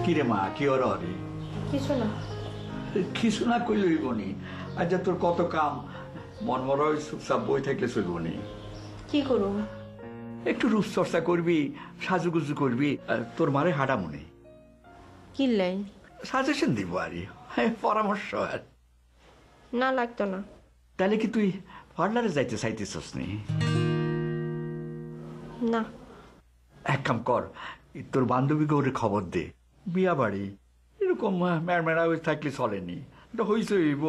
কিরে মা, কি ওর কিছু না। কিছু না কইলে হইবনি। আচ্ছা তোর কত কাম, মন মরা চুপচাপ বই থাকলে চলবনি। কি করুন? একটু রূপচর্চা করবি, সাজুগুজু করবি, তোর মারে হাঁটা মনে কিনলেন সাজেশন দিব আরে, পরামর্শ আর না লাগতো না। তাহলে কি তুই পার্লারে যাইতে চাইতেছস নি? না। এক কাম কর, তোর বান্ধবী গৌরে খবর দে, বিয়া বাড়ি এরকম ম্যাড়মেড়া থাকলে চলেনি, এটা হইছে হইব।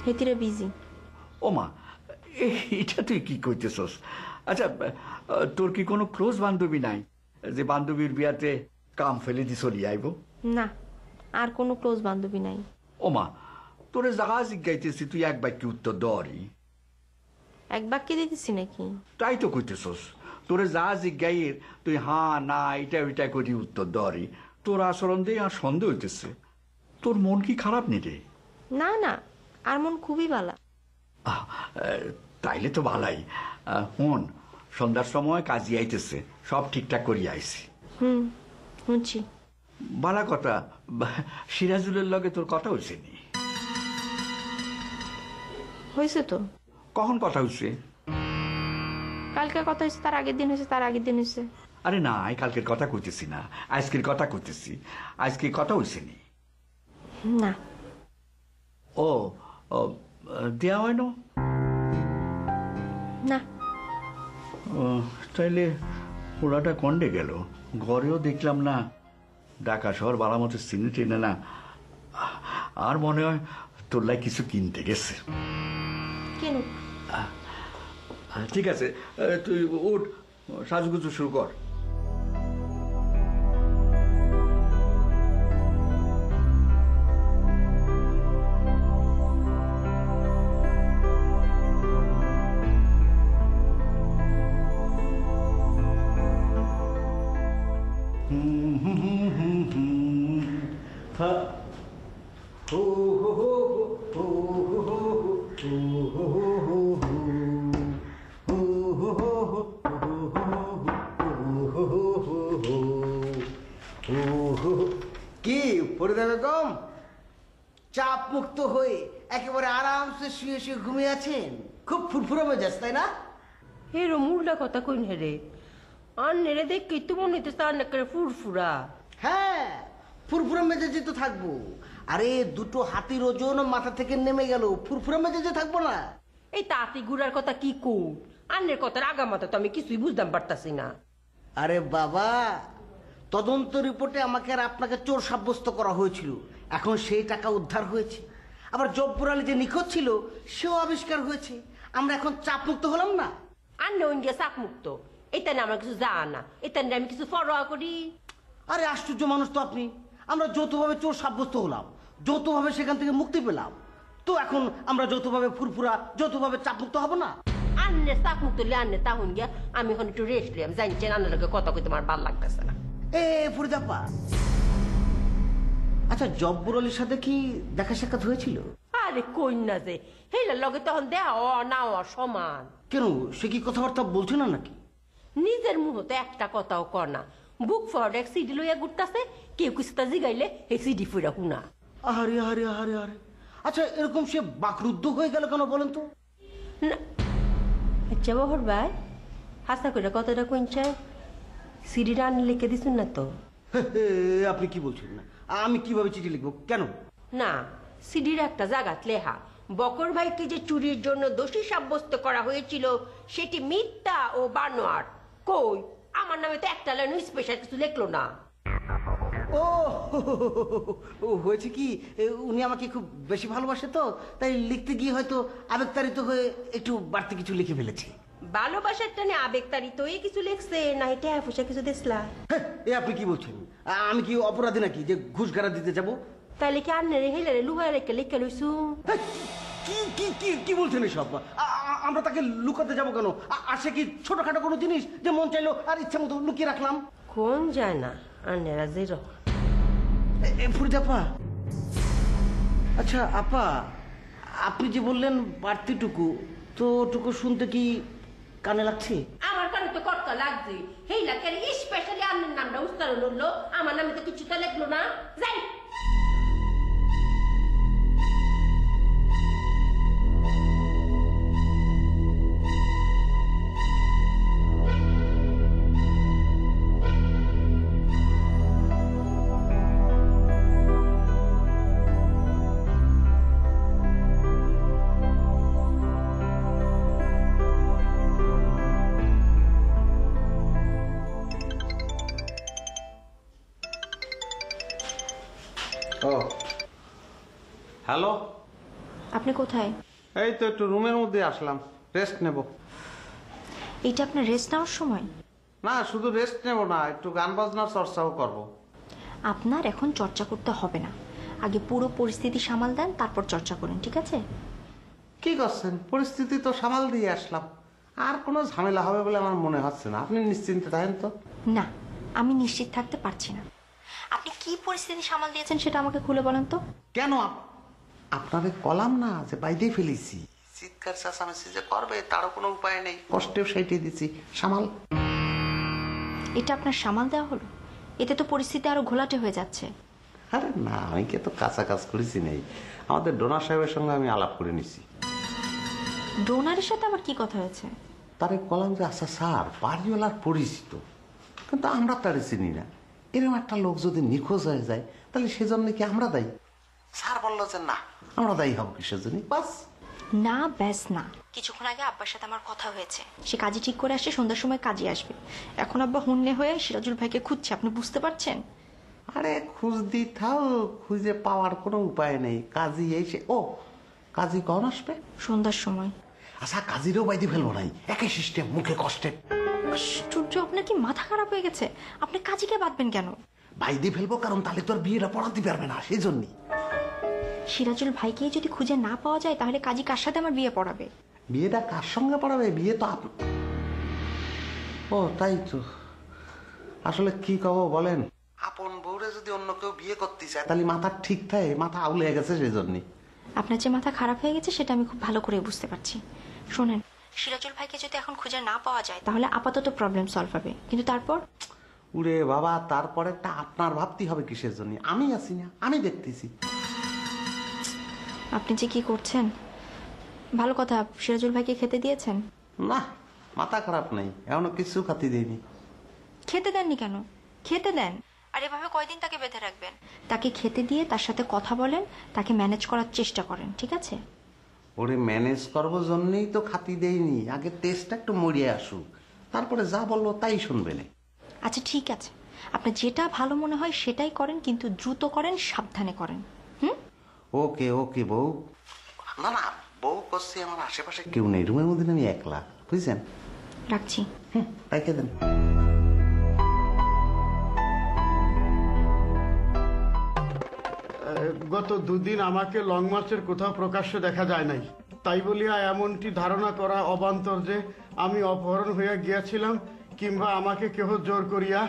হেতিরে বিজি। ও মা, এটা তুই কি কইতেছস? আচ্ছা তোর কি কোনো ক্লোজ বান্ধবী নাই যে বান্ধবীর বিয়াতে কাম ফেলে দি চলি আইব? না, আর কোনো ক্লোজ বান্ধবী নাই। ও মা, তোরে যাহা জিজ্ঞাইতেছি তুই এক বাক্যে উত্তর দরি। এক বাক্যে দিতেছি নাকি? তাই তো কইতেছস, তোরে যা জিজ্ঞাইয়ের তুই হ্যাঁ না এটা ওইটা করি উত্তর দরি। তোর আচরণ দিয়ে আর সন্দেহ হইতেছে, তোর মন কি খারাপ নি রে? না না, আর মন খুবই ভালো। তাইলে তো ভালাই। হন, সন্ধ্যার সময় কাজী আইতেছে, সব ঠিকঠাক করিয়া আইছি। শুনছি। বালা কথা, সিরাজুলের লগে তোর কথা হয়েছে নি? হয়েছে তো। কখন কথা হয়েছে? কালকে কথা হয়েছে, তার আগের দিন হয়েছে, তার আগের দিন হয়েছে। আরে না, কালকের কথা কইতেছি না, আজকের কথা কইতেছি। আজকে কথা হয়েছে নি? না। ও দেয়া হয় না? না। তাইলে ওরাটা কন্ডে গেল, ঘরেও দেখলাম না, ঢাকা শহর বালা মতো চিনে টেনে না। আর মনে হয় তোর লাই কিছু কিনতে গেছে। কেন? ঠিক আছে, তুই উঠ, সাজগুজু শুরু কর। কি ফরিদা বেগম, চাপ মুক্ত হয়ে একেবারে আরামসে শুয়ে শুয়ে ঘুমিয়ে আছেন? খুব ফুরফুরে মেজাজ, তাই না? হেরো মুল্লা কথা কইন হেরে, আন্নেরে দেখি তো মনে হইতেছে আন্নে করে ফুরফুরা। হ্যাঁ, ফুরফুরে মেজাজে তো থাকবো। আরে দুটো হাতির ওজন মাথা থেকে নেমে গেল, ফুরফুরে মেজাজে থাকবো না? এই তাঁতি গুড়ার কথা কি কই, আন্নের কথার আগামাতা তো আমি কিছুই বুঝতাম পারতাছি না। আরে বাবা, তদন্ত রিপোর্টে আমাকে আর আপনাকে চোর সাব্যস্ত করা হয়েছিল, এখন সেই টাকা উদ্ধার হয়েছে। আবার জব্বর আলী যে নিখোঁজ ছিল সেও আবিষ্কার হয়েছে। আমরা এখন চাপ মুক্ত হলাম না? আন্নে ইন্ডিয়া চাপ মুক্ত, এটা না আমার কিছু জানা না, এটা নিয়ে আমি কিছু পরোয়া করি? আরে আশ্চর্য মানুষ তো আপনি। আমরা যৌথভাবে চোর সাব্যস্ত হলাম, যৌথভাবে সেখান থেকে মুক্তি পেলাম, তো এখন আমরা যৌথভাবে ফুরফুরা, যৌথভাবে চাপ মুক্ত হব না? আন্নে চাপ মুক্ত হলে আন্নে তাহুন গিয়া আমি এখন একটু রেস্ট লিয়াম, জানছেন আন্নের লগে কথা কইতে আমার ভালো লাগতেছে না। এ ফরিদাপ্পা, আচ্ছা জব্বর আলীর সাথে কি দেখা সাক্ষাৎ হয়েছিল? আরে কই না যে, হেলার লগে তখন দেওয়া না সমান। কেন, সে কি কথাবার্তা বলছে না নাকি? নিজের মুহূর্তে একটা কথাও কর না, বুক ফরওয়ার্ড এক সিডি লইয়া ঘুরতাছে, কেউ কিছু তা জিগাইলে এই সিডি ফুইরা হুনা। আরে আরে আরে আরে, আচ্ছা এরকম সে বাকরুদ্ধ হয়ে গেল কেন বলেন তো? না আচ্ছা বহর ভাই, হাসা করে কথাটা কইছেন, সিডিটা আনি লিখে দিছুন না তো? আপনি কি বলছেন? না আমি কিভাবে চিঠি লিখবো? কেন? না, সিডির একটা জায়গাত লেখা বকর ভাইকে যে চুরির জন্য দোষী সাব্যস্ত করা হয়েছিল সেটি মিথ্যা ও বানোয়াট। কই, আমার নামে তো একটা লাইন স্পেশাল কিছু লিখলো না। ও হয়েছে কি, উনি আমাকে খুব বেশি ভালোবাসে তো, তাই লিখতে গিয়ে হয়তো আবেগতাড়িত হয়ে একটু বাড়তি কিছু লিখে ফেলেছে। ভালোবাসার টানে আবেগতাড়িত হয়ে কিছু লিখছে না, এটা ফুসা কিছু দেখলা? এ আপনি কি বলছেন? আমি কি অপরাধী নাকি যে ঘুষ গাড়া দিতে যাব? তাইলে কি আন্নারে হেলারে লুহায় রেখে লিখে লইছু? কি কি কি কি বলছেন এসব? আমরা তাকে লুকাতে যাব কেন? আসে কি ছোটখাটো কোনো জিনিস যে মন চাইলো আর ইচ্ছা মতো লুকিয়ে রাখলাম? কোন যায় না আন্নারা জিরো। ফরিদাপ্পা, আচ্ছা আপা, আপনি যে বললেন বাড়তিটুকু, তো ওটুকু শুনতে কি কানে লাগছে? আমার কানে তো কর্তা লাগছে, হেই লাগে স্পেশালি আন্নের নামটা উচ্চারণ হলো, আমার নামে তো কিছু তো লিখলো না। যাই হ্যালো, আপনি কোথায়? এই তো একটু রুমের মধ্যে আসলাম, রেস্ট নেব। এটা আপনার রেস্ট নেওয়ার সময়? না, শুধু রেস্ট নেব না, একটু গান বাজনার চর্চাও করব। আপনার এখন চর্চা করতে হবে না, আগে পুরো পরিস্থিতি সামাল দেন, তারপর চর্চা করেন, ঠিক আছে? কি করছেন? পরিস্থিতি তো সামাল দিয়ে আসলাম, আর কোনো ঝামেলা হবে বলে আমার মনে হচ্ছে না। আপনি নিশ্চিন্তে থাকেন তো? না, আমি নিশ্চিত থাকতে পারছি না। আপনি কি পরিস্থিতি সামাল দিয়েছেন সেটা আমাকে খুলে বলেন তো। কেন? আপনারে কলাম না যে বাইরে ফেলেছি, চিৎকার চেঁচামেচি যে করবে তারও কোনো উপায় নেই, কষ্টেও সাইটে দিচ্ছি, সামাল। এটা আপনার সামাল দেওয়া হলো? এতে তো পরিস্থিতি আরো ঘোলাটে হয়ে যাচ্ছে। আরে না, আমি কে তো কাঁচা কাজ করেছি নেই, আমাদের ডোনার সাহেবের সঙ্গে আমি আলাপ করে নিছি। ডোনারের সাথে আবার কি কথা হয়েছে? তারে কলাম যে আচ্ছা স্যার, বাড়িওয়ালার পরিচিত, কিন্তু আমরা তারে চিনি না, এরকম একটা লোক যদি নিখোঁজ হয়ে যায় তাহলে সেজন্য কি আমরা দায়ী? স্যার বললো যে না, আমরা দায়ী হব কিসের জন্য? বাস না, ব্যাস না। কিছুক্ষণ আগে আব্বার সাথে আমার কথা হয়েছে, সে কাজে ঠিক করে আসছে, সন্ধ্যার সময় কাজে আসবে। এখন আব্বা হুন্নে হয়ে সিরাজুল ভাইকে খুঁজছে, আপনি বুঝতে পারছেন? আরে খুঁজ দি থাও, খুঁজে পাওয়ার কোনো উপায় নেই। কাজী এসে, ও কাজী কখন আসবে? সন্ধ্যার সময়। আচ্ছা, কাজীরও বাইদি ফেলবো নাই, একই সিস্টেম, মুখে কষ্টে। আশ্চর্য, আপনার কি মাথা খারাপ হয়ে গেছে? আপনি কাজীকে বাঁধবেন কেন? বাইদি ফেলবো কারণ তাহলে তোর বিয়েটা পড়াতে পারবে না, সেই জন্যই। সিরাজুল ভাইকে যদি খুঁজে না পাওয়া যায় তাহলে কাজী কার সাথে আমার বিয়ে পড়াবে? বিয়েটা কার সঙ্গে পড়াবে? বিয়ে তো ও তাই তো। আসলে কি কব বলেন, আপন বউরে যদি অন্য কেউ বিয়ে করতে চায় তাহলে মাথা ঠিক থাকে, মাথা আউলে গেছে সেই জন্য। আপনার যে মাথা খারাপ হয়ে গেছে সেটা আমি খুব ভালো করে বুঝতে পারছি। শোনেন, সিরাজুল ভাইকে যদি এখন খুঁজে না পাওয়া যায় তাহলে আপাতত প্রবলেম সলভ হবে, কিন্তু তারপর উরে বাবা, তারপরেরটা আপনার ভাবতে হবে কিসের জন্য? আমি আছি না, আমি দেখতেছি। আপনি যে কি করছেন? ভালো কথা, সিরাজুল ভাইকে খেতে দিয়েছেন? না, মাথা খারাপ নেই, এখনো কিছু খাতি দেয়নি। খেতে দেননি কেন? খেতে দেন। আর এভাবে কয়দিন তাকে বেঁধে রাখবেন? তাকে খেতে দিয়ে তার সাথে কথা বলেন, তাকে ম্যানেজ করার চেষ্টা করেন, ঠিক আছে? ওরে ম্যানেজ করবো জন্যই তো খাতি দেয়নি, আগে টেস্টটা একটু মরিয়ে আসুক, তারপরে যা বললো তাই শুনবে না। আচ্ছা ঠিক আছে, আপনার যেটা ভালো মনে হয় সেটাই করেন, কিন্তু দ্রুত করেন, সাবধানে করেন। ওকে ওকে বউ। না না, বউ করছি, আমার আশেপাশে কেউ নেই, রুমের মধ্যে আমি একলা, বুঝছেন? রাখছি। রেখে দেন। গত দুদিন আমাকে লং মার্চের কোথাও প্রকাশ্য দেখা যায় নাই, তাই বলিয়া এমনটি ধারণা করা অবান্তর যে আমি অপহরণ হইয়া গিয়াছিলাম কিংবা আমাকে কেহ জোর করিয়া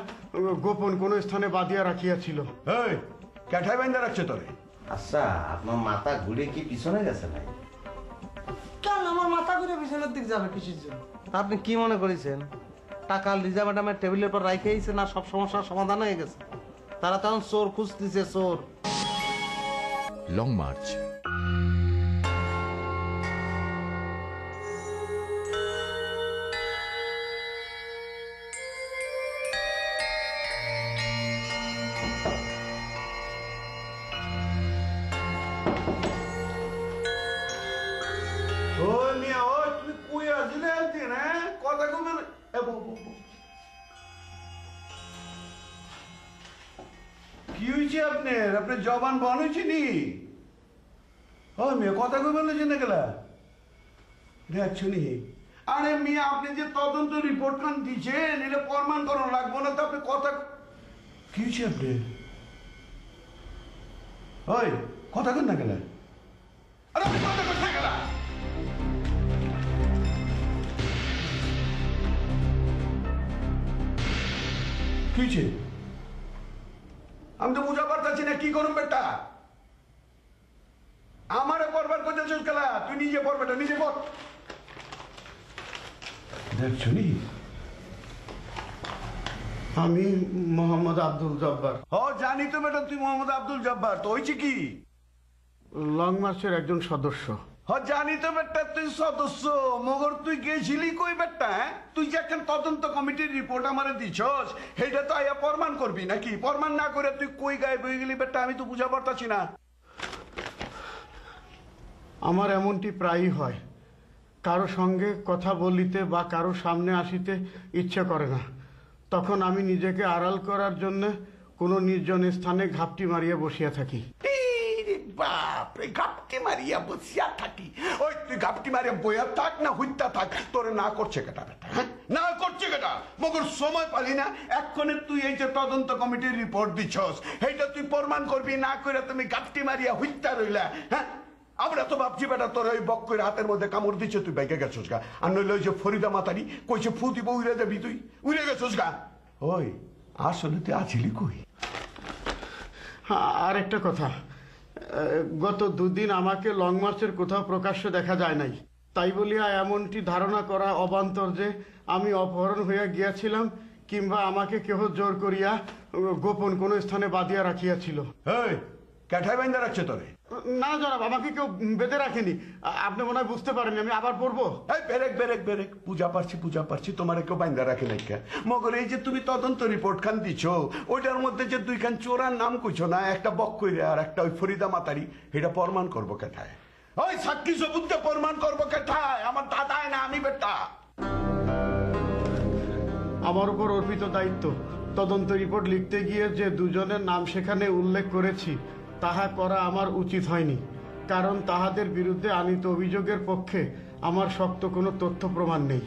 গোপন কোনো স্থানে বাঁধিয়া রাখিয়াছিল। ক্যাঠাই বাইন্দা রাখছে তোরে? আচ্ছা, আপনার মাথা ঘুরে কি পিছনে গেছে নাই? কেন আমার মাথা ঘুরে পিছনের দিক যাবে কিসের জন্য? আপনি কি মনে করেছেন টাকা লিজা ম্যাডামের টেবিলের পর রাইখেইছে না সব সমস্যার সমাধান হয়ে গেছে? তারা তখন চোর খুঁজতেছে, চোর। Long March. কি হয়েছে আপনার? আপনার জবান বন হয়েছে নি? ও মেয়ে কথা কই বলেছেন না গেলা দেখছো নি? আরে মেয়ে, আপনি যে তদন্ত রিপোর্ট খান দিচ্ছেন, এটা প্রমাণ করানো লাগবো না তো? আপনি কথা কি হয়েছে আপনার? ওই কথা কন না গেলা? আরে আপনি কথা কন না গেলা? কি হয়েছে? আমি তো বুঝা পারতাছি না কি করুন বেটা। আমারে পড়বার করতেছিস খেলা, তুই নিজে পড় বেটা, নিজে পড়। দেখছো নি? আমি মোহাম্মদ আব্দুল জব্বার। ও জানি তো বেটা, তুই মোহাম্মদ আব্দুল জব্বার। তো হয়েছে কি? লং মার্চের একজন সদস্য। জানি তো বেটা তুই সদস্য, মগর তুই গেছিলি কই বেটা? তুই যে এখন তদন্ত কমিটির রিপোর্ট আমারে দিছস, সেইটা তো আয়া প্রমাণ করবি নাকি? প্রমাণ না করে তুই কই গায়ে বই গেলি বেটা? আমি তো বুঝা পারতাছি না। আমার এমনটি প্রায়ই হয়, কারো সঙ্গে কথা বলিতে বা কারো সামনে আসিতে ইচ্ছে করে না, তখন আমি নিজেকে আড়াল করার জন্য কোনো নির্জন স্থানে ঘাপটি মারিয়া বসিয়া থাকি। বাপরে, ঘাপটি মারিয়া বসিয়া থাকি? ওই তুই ঘাপটি মারিয়া বইয়া থাক না হুইতা থাক, তোরে না করছে কেটা বেটা? না করছে কেটা? মগর সময় পালি না এক্ষণে তুই এই যে তদন্ত কমিটির রিপোর্ট দিছস, এইটা তুই প্রমাণ করবি না করে তুমি ঘাপটি মারিয়া হুইতা রইলা? হ্যাঁ, আমরা তো ভাবছি বেটা তোর ওই বক্কের হাতের মধ্যে কামড় দিচ্ছে, তুই বাইকে গেছস গা। আর নইলে ওই যে ফরিদা মাতারি কইছে ফু দিব, উড়ে যাবি, তুই উড়ে গেছস গা। ওই আসলে তুই আছিলি কই? আর একটা কথা, গত দুদিন আমাকে লং মার্চের কোথাও প্রকাশ্য দেখা যায় নাই, তাই বলিয়া এমনটি ধারণা করা অবান্তর যে আমি অপহরণ হইয়া গিয়াছিলাম কিংবা আমাকে কেহ জোর করিয়া গোপন কোনো স্থানে বাঁধিয়া রাখিয়াছিল। ক্যাঠাই বাইন্দা রাখছে তোরে? না জনাব, আমাকে কেউ বেঁধে রাখেনি। আপনি মনে হয় বুঝতে পারেননি, আমি আবার পড়বো। বেরেক বেরেক বেরেক, বুঝা পারছি তোমার কেউ বাইন্দা রাখে নাই। মগর এই যে তুমি তদন্ত রিপোর্ট খান দিছ, ওইটার মধ্যে যে দুইখান চোরার নাম কইছো না, একটা বক্কইরা আর একটা ওই ফরিদা মাতারি, এটা প্রমাণ করবো কেঠায়? ওই সাক্ষী সবুজকে প্রমাণ করবো কেঠায়? আমার দাদায় না আমি বেটা। আমার উপর অর্পিত দায়িত্ব, তদন্ত রিপোর্ট লিখতে গিয়ে যে দুজনের নাম সেখানে উল্লেখ করেছি তাহা করা আমার উচিত হয়নি, কারণ তাহাদের বিরুদ্ধে আনিত অভিযোগের পক্ষে আমার শক্ত কোনো তথ্য প্রমাণ নেই।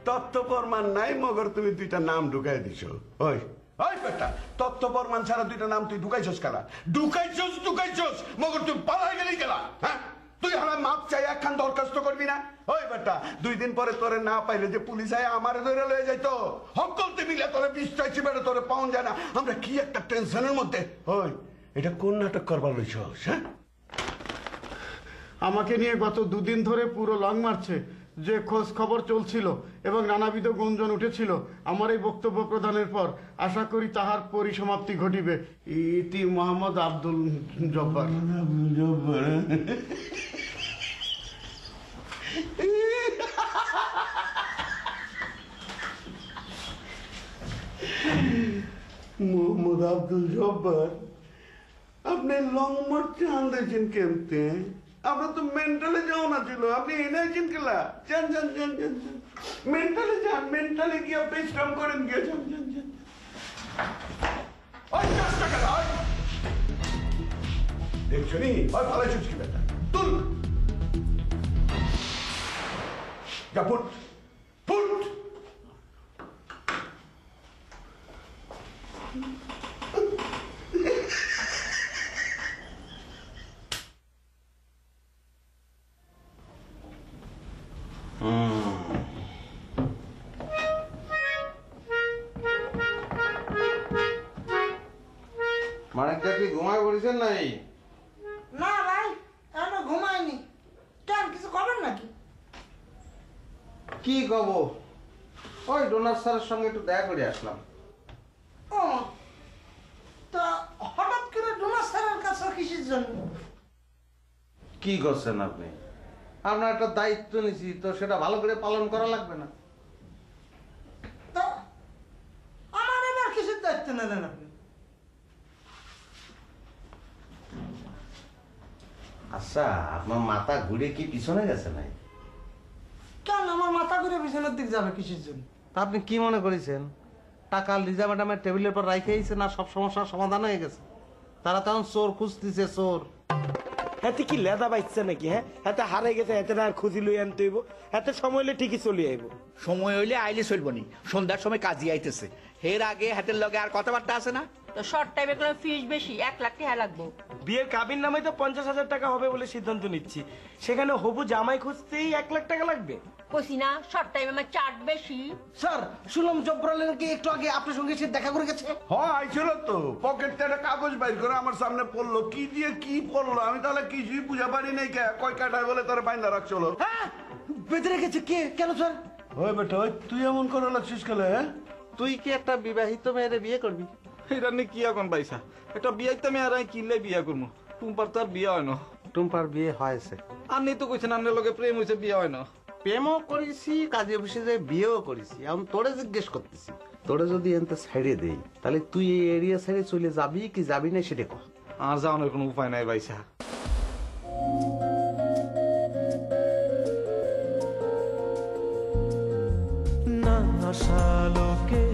তথ্য প্রমাণ নাই, মগর তুমি দুইটা নাম ঢুকাই দিছো। ওই ওই বেটা, তথ্য প্রমাণ ছাড়া দুইটা নাম তুই ঢুকাইছস কারা? ঢুকাইছস মগর তুই পালাই গেলি গেলা? হ্যাঁ, তুই আমার মাপ চাইয়া একখান দরখাস্ত করবি না? ওই বেটা 2 দিন পরে তোরে না পাইলে যে পুলিশ আয় আমার ধরে লয়ে যাইতো, হকলতে মিলে তোরে বিষ চাইছি বেটা, তোরে পাউন যায় না। আমরা কি একটা টেনশনের মধ্যে। ওই এটা কোন নাটক করবার লইছস? হ্যাঁ, আমাকে নিয়ে গত 2 দিন ধরে পুরো লং মার্চে যে খোঁজ খবর চলছিল এবং নানাবিধ গুঞ্জন উঠেছিল, আমার এই বক্তব্য প্রদানের পর আশা করি তাহার পরিসমাপ্তি ঘটিবে। ইতি মোহাম্মদ আব্দুল জব্বার। মোহাম্মদ আব্দুল জব্বার, আপনি লং মার্চে আনতেছেন কেমতে? আমরা তো মেন্টালে যাও না ছিল, আপনি এনেছেন কেলা? যান যান যান যান যান, মেন্টালে যান, মেন্টালে গিয়ে বিশ্রাম করেন গিয়ে। যান যান যান। ওই কাজটা কেন? দেখছো নি? ওই ভালো চুচকি বেটা, তুল যা, ফুট ফুট। মানিকদা কি ঘুমায় পড়েছেন নাই? না ভাই, এখনো ঘুমাইনি। কেন, কিছু খবর নাকি? কি কব, ওই ডোনার স্যারের সঙ্গে একটু দেখা করে আসলাম। ও, তা হঠাৎ করে ডোনার স্যারের কাছে কিসের জন্য? কি করছেন আপনি? আপনার একটা দায়িত্ব নিছি, তো সেটা ভালো করে পালন করা লাগবে না? তা আমার এবার কিসের দায়িত্ব নেন আপনি? আচ্ছা, আপনার মাথা ঘুরে কি পিছনে গেছে নাই? কেন আমার মাথা ঘুরে পিছনের দিক যাবে কিসের জন্য? তা আপনি কি মনে করেছেন টাকা লিজা ম্যাডামের টেবিলের পর রাইখেইছে না সব সমস্যার সমাধান হয়ে গেছে? তারা তখন চোর খুঁজতেছে, চোর। হাতে কি লেদা বাইছে নাকি? হ্যাঁ, হাতে হারাই গেছে, হাতে না খুঁজি লই আনতে হইব, হাতে সময় হইলে ঠিকই চলে আইব। সময় হইলে আইলে চলবো নি, সন্ধ্যার সময় কাজী আইতেছে, এর আগে হাতের লগে আর কথাবার্তা আছে না? তো শর্ট টাইমে কোনো ফিস বেশি, 1 লাখ টাকা লাগবো। বিয়ের কাবিন নামে তো 50,000 টাকা হবে বলে সিদ্ধান্ত নিচ্ছি, সেখানে হবু জামাই খুঁজতেই 1 লাখ টাকা লাগবে। কইছি না শর্ট টাইমে আমার চার্জ বেশি। স্যার, শুনলাম জব্বরাল নাকি একটু আগে আপনার সঙ্গে এসে দেখা করে গেছে। হ্যাঁ, আইছিল তো, পকেট থেকে একটা কাগজ বাইর করে আমার সামনে পড়লো। কি দিয়ে কি পড়লো আমি তাহলে কিছুই বুঝা পারি নাই। কয় কাটায় বলে তোর বাইন্দা রাখছিল। হ্যাঁ, বেঁধে রেখেছে কে? কেন স্যার? ওই বেটা, ওই তুই এমন করে লাগছিস কেলে? তুই কি একটা বিবাহিত মেয়েরে বিয়ে করবি? এটা নিয়ে কি এখন পাইছা? একটা বিয়ে তো আমি আর কিনলে বিয়ে করবো। টুম্পার তো আর বিয়ে হয় না। টুম্পার বিয়ে হয়েছে। আপনি তো কইছেন আপনার লগে প্রেম হয়েছে, বিয়ে হয় না। প্রেমও করেছি, কাজী অফিসে যে বিয়েও করেছি। এখন তোরে জিজ্ঞেস করতেছি, তোরে যদি এনতে ছাইড়ে দেই তাহলে তুই এই এরিয়া ছেড়ে চলে যাবি কি যাবি না সেটা কহ। আর যাওয়ানোর কোনো উপায় নাই পাইছা। না আশালোকে